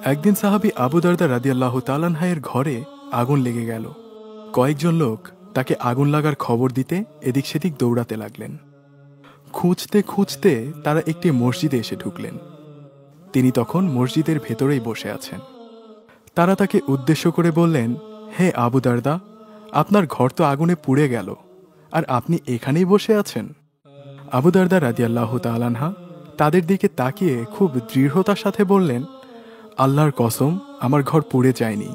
একদিন সাহাবী আবু দারদা রাদিয়াল্লাহু তাআলা আনহু-এর ঘরে আগুন লেগে গেল। কয়েকজন লোক তাকে আগুন লাগার খবর দিতে এদিক সেদিক দৌড়াতে লাগলেন। খুঁজতে খুঁজতে তারা একটি মসজিদে এসে ঢুকলেন। তিনি তখন মসজিদের ভেতরেই বসে আছেন। তারা তাকে উদ্দেশ্য করে বললেন, হে আবু দারদা, আপনার ঘর তো আগুনে পুড়ে গেল, আর আপনি এখানেই বসে আছেন। আবু দারদা রাদিয়াল্লাহু তাআলা আনহু তাদের দিকে তাকিয়ে খুব দৃঢ়তার সাথে বললেন, আল্লাহর কসম, আমার ঘর পুড়ে যায়নি।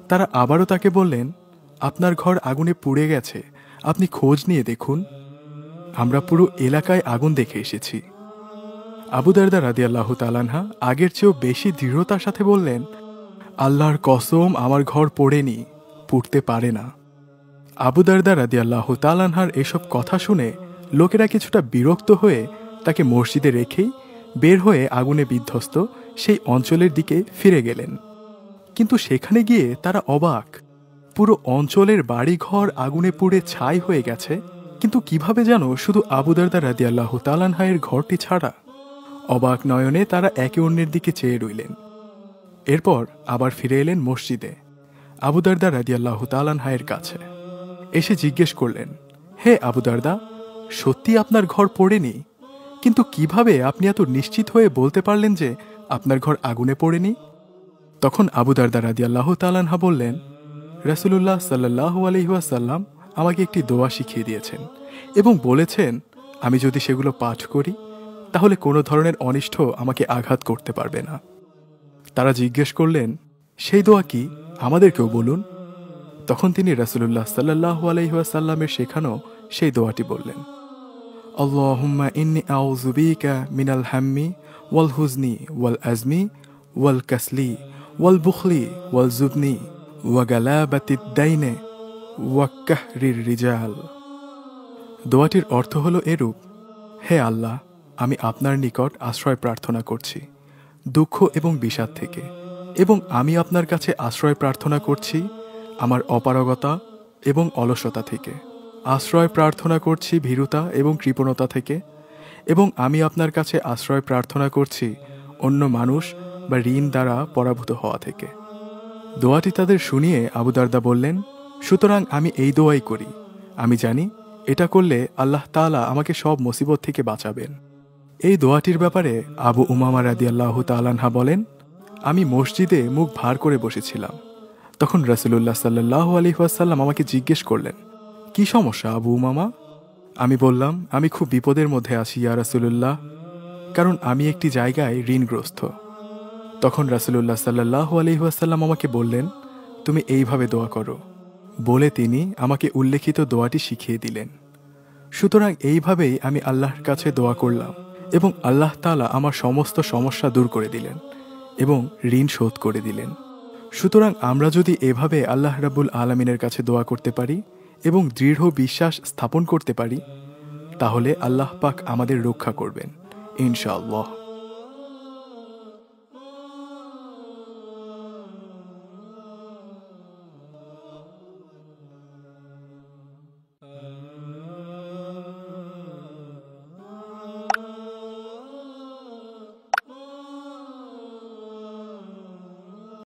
তারা আবারও তাকে বললেন, আপনার ঘর আগুনে পুড়ে গেছে, আপনি খোঁজ নিয়ে দেখুন, আমরা পুরো এলাকায় আগুন দেখে এসেছি। আবু দারদা রাদিয়াল্লাহু তাআলা আনহু আগের চেয়েও বেশি দৃঢ়তার সাথে বললেন, আল্লাহর কসম, আমার ঘর পোড়েনি, পুড়তে পারে না। আবু দারদা রাদিয়াল্লাহু তাআলা আনহুর এসব কথা শুনে লোকেরা কিছুটা বিরক্ত হয়ে তাকে মসজিদে রেখেই বের হয়ে আগুনে বিধ্বস্ত সেই অঞ্চলের দিকে ফিরে গেলেন। কিন্তু সেখানে গিয়ে তারা অবাক। পুরো অঞ্চলের বাড়িঘর আগুনে পুড়ে ছাই হয়ে গেছে, কিন্তু কিভাবে যেন শুধু আবু দারদা রাদিয়াল্লাহু তাআলা আনহু-এর ঘরটি ছাড়া। অবাক নয়নে তারা একে অন্যের দিকে চেয়ে রইলেন। এরপর আবার ফিরে এলেন মসজিদে আবু দারদা রাদিয়াল্লাহু তাআলা আনহু-এর কাছে। এসে জিজ্ঞেস করলেন, হে আবু দারদা, সত্যি আপনার ঘর পোড়েনি? কিন্তু কিভাবে আপনি এত নিশ্চিত হয়ে বলতে পারলেন যে আপনার ঘর আগুনে পোড়েনি? তখন আবু দারদা রাদিয়াল্লাহু তাআলা আনহু বললেন, রাসূলুল্লাহ সাল্লাল্লাহু আলাইহি ওয়াসাল্লাম আমাকে একটি দোয়া শিখিয়ে দিয়েছেন এবং বলেছেন আমি যদি সেগুলো পাঠ করি তাহলে কোনো ধরনের অনিষ্ট আমাকে আঘাত করতে পারবে না। তারা জিজ্ঞেস করলেন, সেই দোয়া কি, আমাদেরকেও বলুন। তখন তিনি রাসূলুল্লাহ সাল্লাল্লাহু আলাইহি ওয়াসাল্লামের শেখানো সেই দোয়াটি বললেন, আল্লাহুম্মা ইন্নী আউযু বিকা মিনাল হাম্মি ওয়াল হুজনি ওয়াল আজমি ওয়াল কাসলি ওয়াল বুখলি ওয়াল জুবনি ওয়া গালাবাতিদ দাইনে ওয়া কাহরির রিজাল। দোয়াটির অর্থ হলো এরূপ, হে আল্লাহ, আমি আপনার নিকট আশ্রয় প্রার্থনা করছি দুঃখ এবং বিষাদ থেকে, এবং আমি আপনার কাছে আশ্রয় প্রার্থনা করছি আমার অপারগতা এবং অলসতা থেকে, আশ্রয় প্রার্থনা করছি ভীরুতা এবং কৃপণতা থেকে, এবং আমি আপনার কাছে আশ্রয় প্রার্থনা করছি অন্য মানুষ বা ঋণ দ্বারা পরাভূত হওয়া থেকে। দোয়াটি তাদের শুনিয়ে আবু দারদা বললেন, সুতরাং আমি এই দোয়াই করি, আমি জানি এটা করলে আল্লাহ তাআলা আমাকে সব মুসিবত থেকে বাঁচাবেন। এই দোয়াটির ব্যাপারে আবু উমামা রাদিয়াল্লাহু তাআলা আনহু বলেন, আমি মসজিদে মুখ ভার করে বসেছিলাম। তখন রাসূলুল্লাহ সাল্লাল্লাহু আলাইহি ওয়াসাল্লাম আমাকে জিজ্ঞেস করলেন, কি সমস্যা আবু উমামা? আমি বললাম, আমি খুব বিপদের মধ্যে আছি ইয়া রাসূলুল্লাহ, কারণ আমি একটি জায়গায় ঋণগ্রস্ত। তখন রাসূলুল্লাহ সাল্লাল্লাহু আলাইহি ওয়াসাল্লাম আমাকে বললেন, তুমি এইভাবে দোয়া করো, বলে তিনি আমাকে উল্লেখিত দোয়াটি শিখিয়ে দিলেন। সুতরাং এইভাবেই আমি আল্লাহর কাছে দোয়া করলাম এবং আল্লাহ তাআলা আমার সমস্ত সমস্যা দূর করে দিলেন এবং ঋণ শোধ করে দিলেন। সুতরাং আমরা যদি এভাবে আল্লাহ রাব্বুল আলামিনের কাছে দোয়া করতে পারি এবং দৃঢ় বিশ্বাস স্থাপন করতে পারি, তাহলে আল্লাহ পাক আমাদের রক্ষা করবেন ইনশাআল্লাহ।